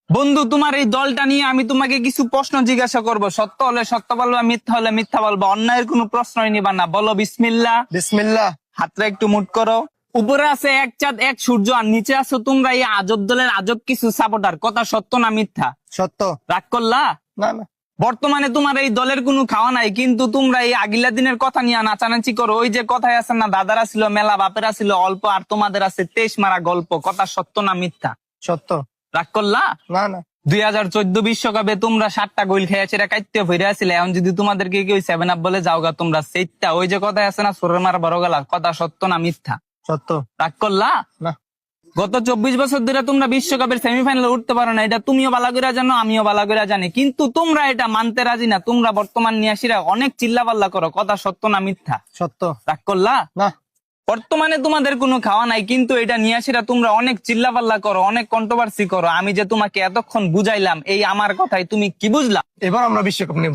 বন্ধু, তোমার এই দলটা নিয়ে আমি তোমাকে কিছু প্রশ্ন জিজ্ঞাসা করব। সত্য হলে সত্য বলবা, মিথ্যা হলে মিথ্যা বলবা। অন্যায়ের কোনো প্রশ্নই নিবা না। বলো বিসমিল্লাহ। বিসমিল্লাহ। হাতটা একটু মুট করো। উপরে আছে এক চাঁদ এক সূর্য, আর নিচে আছো তোমরা এই আজব দলের আজব কিছু সাপোর্টার। কথা সত্য না মিথ্যা? সত্য। রাগ করলা? না না। বর্তমানে তোমার এই দলের কোনো খাওয়া নাই, কিন্তু তোমরা এই আগিলা দিনের কথা নিয়ে নাচানাচি করো। ওই যে কথায় আছে না, দাদারা ছিল মেলা, বাপেরা ছিল অল্প, আর তোমাদের আছে 23 মারা গল্প। কথা সত্য না মিথ্যা? সত্য। রাগ করলা? না না। 2014 বিশ্বকাপে তোমরা 7টা গোল খেয়েছে, এটা কাইতে ফিরে আসলে। এখন যদি তোমাদেরকে কেউ 7 আপ বলে যাওগা, তোমরা সেইটা ওই যে কথায় আছে না, সোরের মারা বড় গেলা। কথা সত্য না মিথ্যা? সত্য। রাগ করলা? না। গত 24 বছর ধরে তোমরা বিশ্বকাপের সেমিফাইনালে উঠতে পারো না, এটা তুমিও ভালো করে জানো, আমিও ভালো করে জানি। কিন্তু তোমরা এটা মানতে রাজি না। তোমরা বর্তমান নিয়াসীরা অনেক চিল্লাপাল্লা করো। কথা সত্য না মিথ্যা? সত্য। রাগ করলা? না। বর্তমানে তোমাদের কোনো খাওয়া নাই, কিন্তু এটা নিয়াসীরা তোমরা অনেক চিল্লাপাল্লা করো, অনেক কন্ট্রোভার্সি করো। আমি যে তোমাকে এতক্ষণ বুঝাইলাম, এই আমার কথাই তুমি কি বুঝলা? এবার আমরা বিশ্বকাপ নেব।